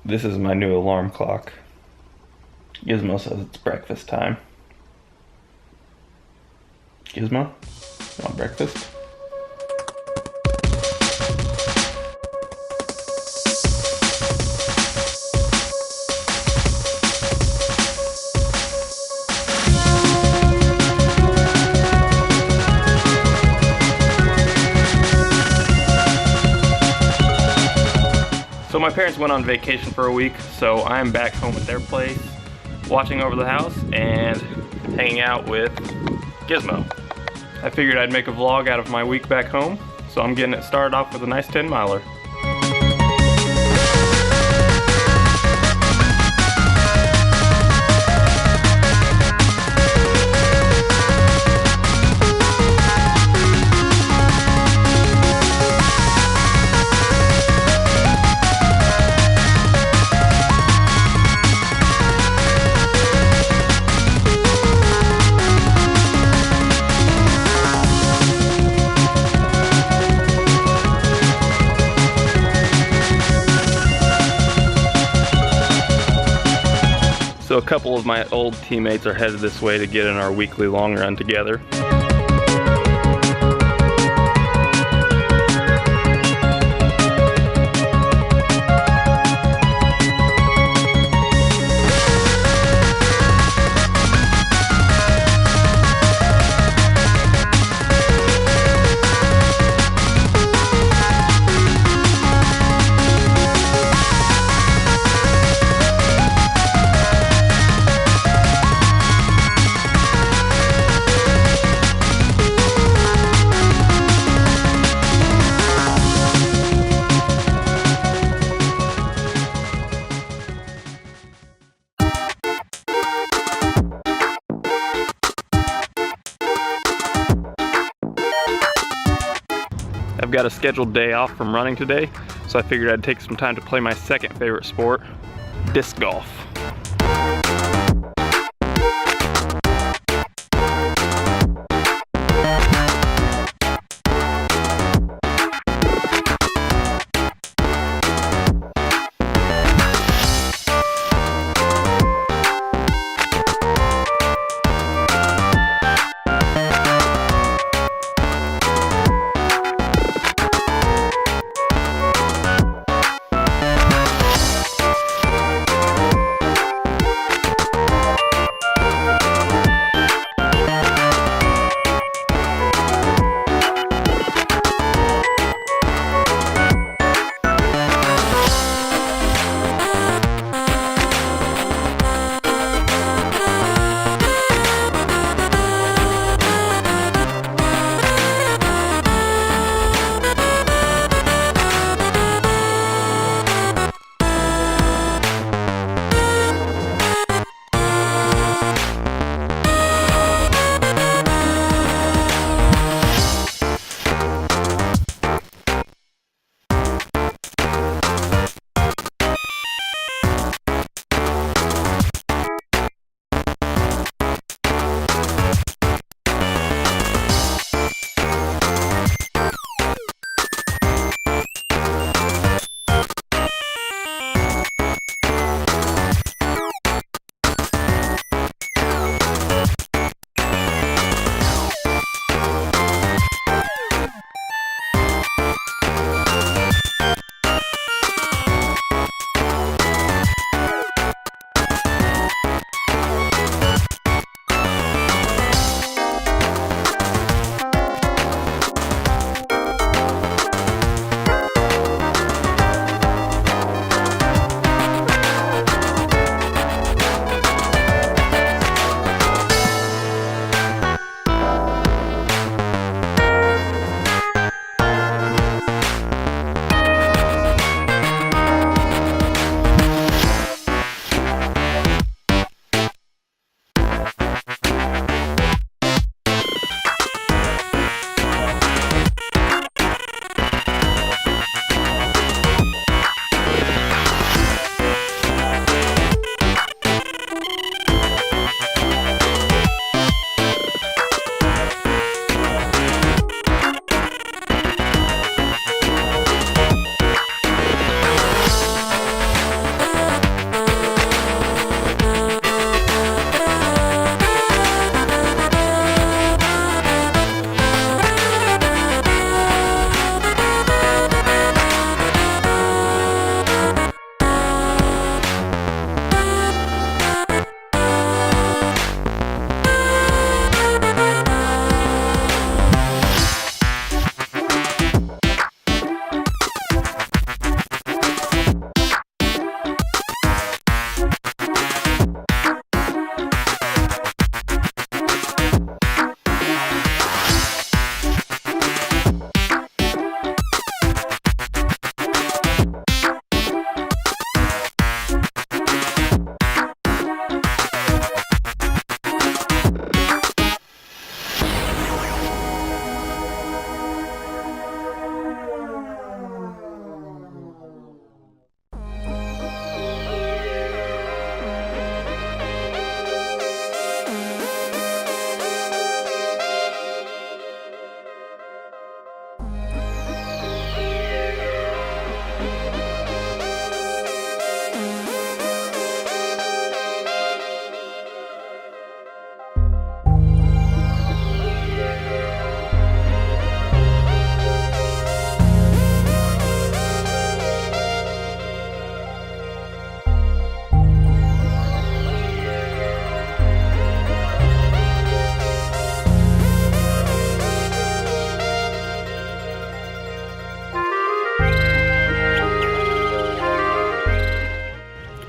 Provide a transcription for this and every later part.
This is my new alarm clock. Gizmo says it's breakfast time. Gizmo, want breakfast? So my parents went on vacation for a week, so I'm back home at their place, watching over the house and hanging out with Gizmo. I figured I'd make a vlog out of my week back home, so I'm getting it started off with a nice 10-miler. So a couple of my old teammates are headed this way to get in our weekly long run together. I've got a scheduled day off from running today, so I figured I'd take some time to play my second favorite sport, disc golf.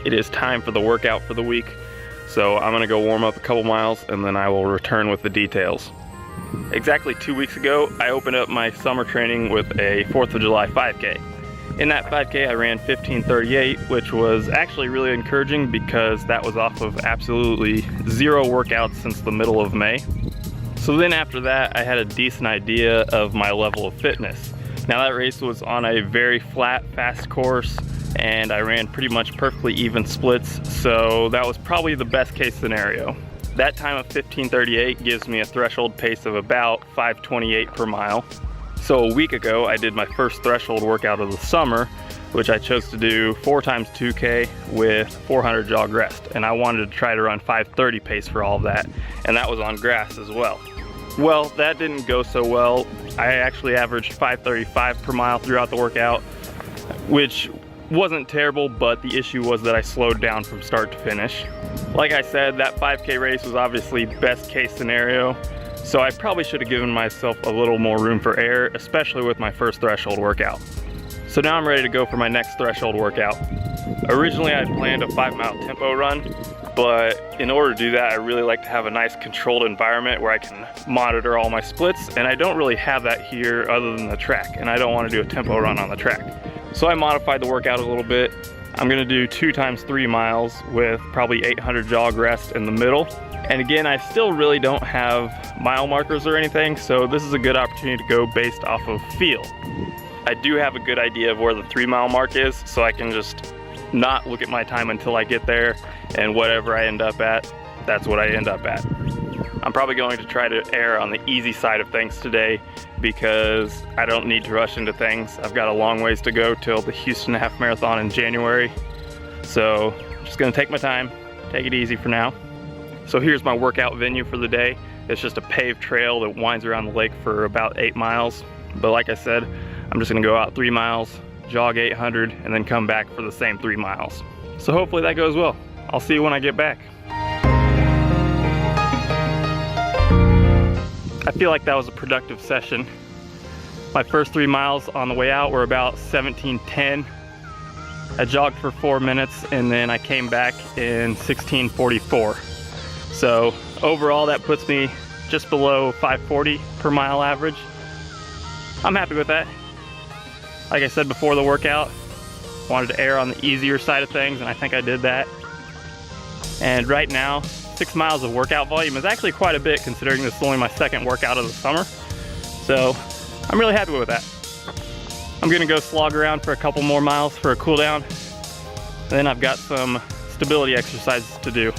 it is time for the workout for the week. So I'm gonna go warm up a couple miles and then I will return with the details. Exactly 2 weeks ago, I opened up my summer training with a 4th of July 5K. In that 5K, I ran 15:38, which was actually really encouraging because that was off of absolutely 0 workouts since the middle of May. So then after that, I had a decent idea of my level of fitness. Now that race was on a very flat, fast course, and I ran pretty much perfectly even splits, so that was probably the best case scenario. That time of 15:38 gives me a threshold pace of about 5:28 per mile. So a week ago, I did my first threshold workout of the summer, which I chose to do 4 times 2K with 400 jog rest. And I wanted to try to run 5:30 pace for all of that, and that was on grass as well. Well, that didn't go so well. I actually averaged 5:35 per mile throughout the workout, which wasn't terrible, but the issue was that I slowed down from start to finish. Like I said, that 5K race was obviously best case scenario, so I probably should have given myself a little more room for error, especially with my first threshold workout. So now I'm ready to go for my next threshold workout. Originally I planned a 5-mile tempo run, but in order to do that, I really like to have a nice controlled environment where I can monitor all my splits, and I don't really have that here other than the track, and I don't want to do a tempo run on the track. So I modified the workout a little bit. I'm gonna do 2 times 3 miles with probably 800 jog rest in the middle. And again, I still really don't have mile markers or anything, so this is a good opportunity to go based off of feel. I do have a good idea of where the 3-mile mark is, so I can just not look at my time until I get there, and whatever I end up at, that's what I end up at. I'm probably going to try to err on the easy side of things today because I don't need to rush into things. I've got a long ways to go till the Houston Half Marathon in January. So I'm just gonna take my time, take it easy for now. So here's my workout venue for the day. It's just a paved trail that winds around the lake for about 8 miles. But like I said, I'm just gonna go out 3 miles, jog 800, and then come back for the same 3 miles. So hopefully that goes well. I'll see you when I get back. I feel like that was a productive session. My first 3 miles on the way out were about 17:10. I jogged for 4 minutes and then I came back in 16:44. So overall that puts me just below 540 per mile average. I'm happy with that. Like I said before the workout, wanted to err on the easier side of things, and I think I did that. And right now, 6 miles of workout volume is actually quite a bit considering this is only my second workout of the summer. So I'm really happy with that. I'm gonna go slog around for a couple more miles for a cool down. And then I've got some stability exercises to do.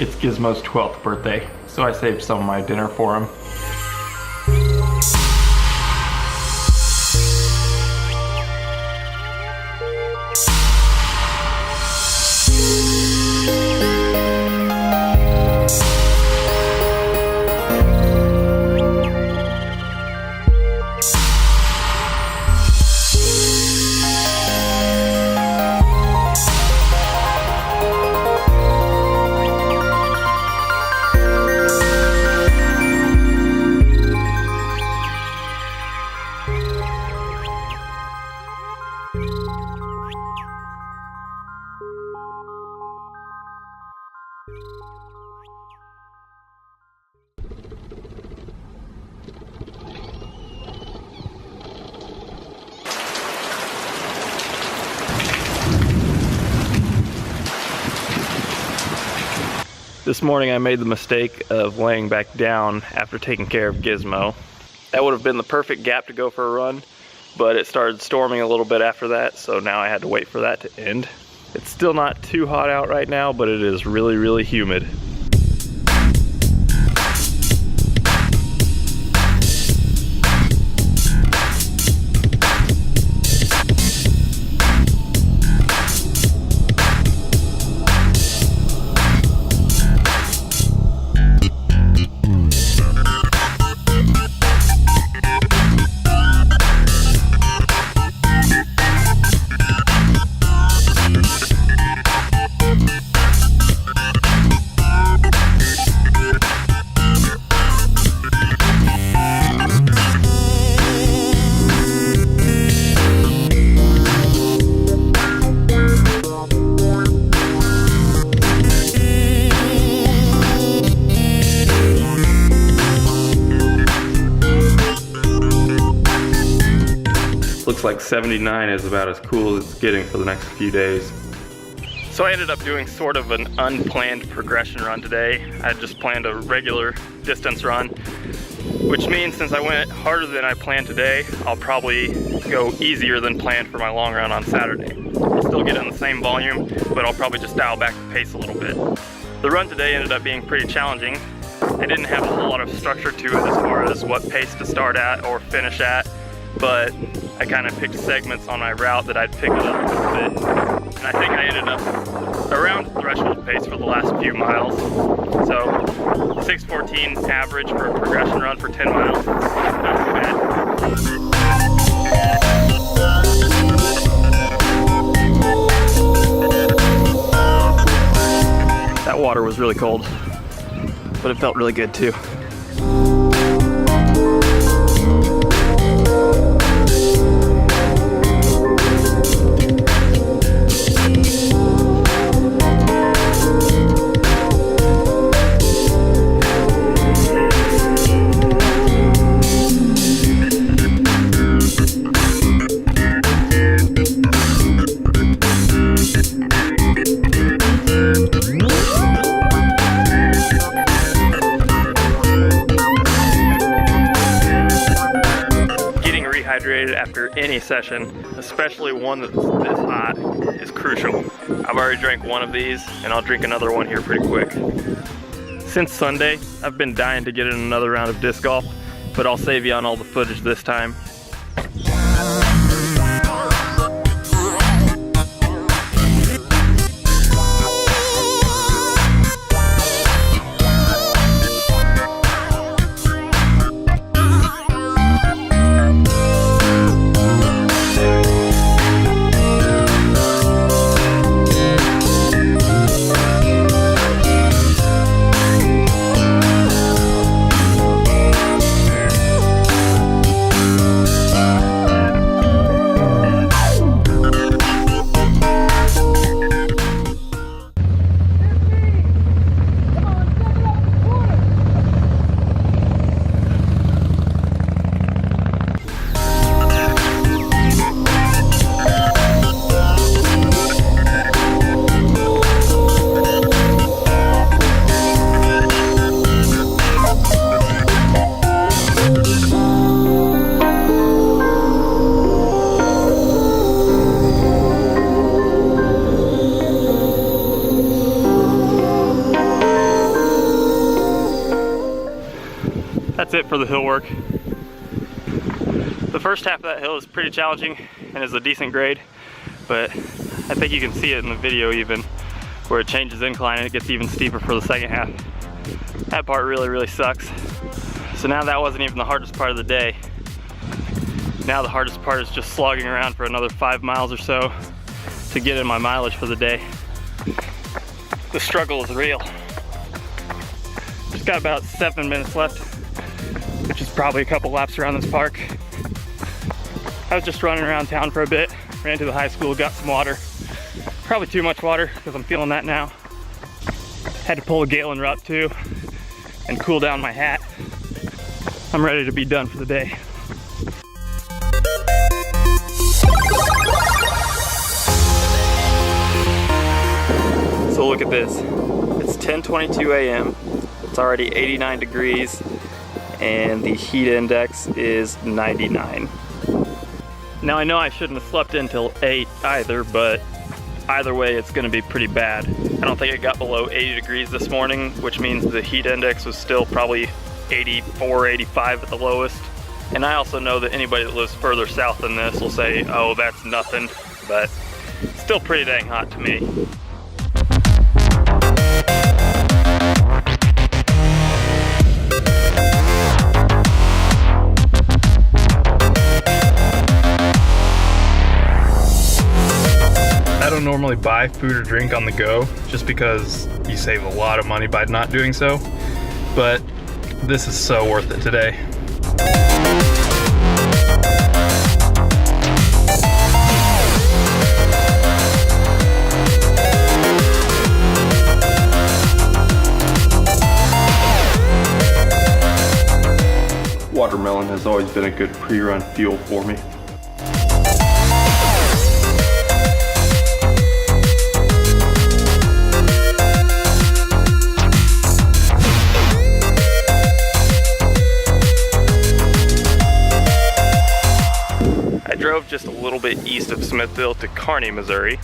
It's Gizmo's 12th birthday, so I saved some of my dinner for him. This morning I made the mistake of laying back down after taking care of Gizmo. That would have been the perfect gap to go for a run, but it started storming a little bit after that, so now I had to wait for that to end. It's still not too hot out right now, but it is really, really humid. Looks like 79 is about as cool as it's getting for the next few days. So I ended up doing sort of an unplanned progression run today. I just planned a regular distance run, which means since I went harder than I planned today, I'll probably go easier than planned for my long run on Saturday. I'll still get in the same volume, but I'll probably just dial back the pace a little bit. The run today ended up being pretty challenging. I didn't have a whole lot of structure to it as far as what pace to start at or finish at, but I kind of picked segments on my route that I'd pick it up a little bit. And I think I ended up around threshold pace for the last few miles. So 6:14 average for a progression run for 10 miles. Not too bad. That water was really cold, but it felt really good too. After any session, especially one that's this hot, is crucial. I've already drank one of these and I'll drink another one here pretty quick. Since Sunday, I've been dying to get in another round of disc golf, but I'll save you on all the footage this time. That's it for the hill work. The first half of that hill is pretty challenging and is a decent grade, but I think you can see it in the video even, where it changes incline and it gets even steeper for the second half. That part really sucks. So now that wasn't even the hardest part of the day. Now the hardest part is just slogging around for another 5 miles or so to get in my mileage for the day. The struggle is real. Just got about 7 minutes left, which is probably a couple laps around this park. I was just running around town for a bit, ran to the high school, got some water. Probably too much water because I'm feeling that now. Had to pull a Galen Rupp too and cool down my hat. I'm ready to be done for the day. So look at this. It's 10:22 a.m. It's already 89 degrees and the heat index is 99. Now I know I shouldn't have slept in till 8 either, but either way it's gonna be pretty bad. I don't think it got below 80 degrees this morning, which means the heat index was still probably 84, 85 at the lowest. And I also know that anybody that lives further south than this will say, oh, that's nothing, but still pretty dang hot to me. I don't normally buy food or drink on the go just because you save a lot of money by not doing so, but this is so worth it today. Watermelon has always been a good pre-run fuel for me. I drove just a little bit east of Smithville to Kearney, Missouri.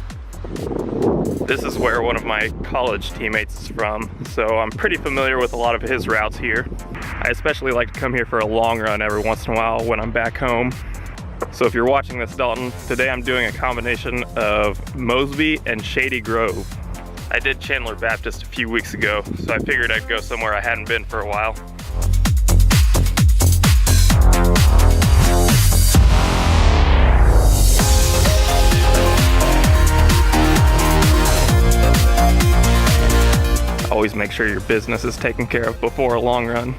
This is where one of my college teammates is from, so I'm pretty familiar with a lot of his routes here. I especially like to come here for a long run every once in a while when I'm back home. So if you're watching this, Dalton, today I'm doing a combination of Mosby and Shady Grove. I did Chandler Baptist a few weeks ago, so I figured I'd go somewhere I hadn't been for a while. Always make sure your business is taken care of before a long run.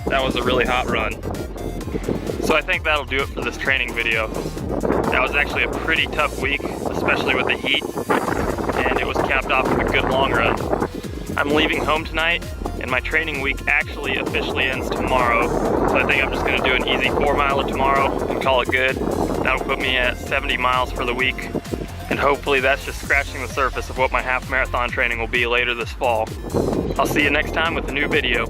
That was a really hot run. So I think that'll do it for this training video. That was actually a pretty tough week, especially with the heat, and it was capped off with a good long run. I'm leaving home tonight, and my training week actually officially ends tomorrow, so I think I'm just gonna do an easy 4-miler tomorrow and call it good. That'll put me at 70 miles for the week, and hopefully that's just scratching the surface of what my half marathon training will be later this fall. I'll see you next time with a new video.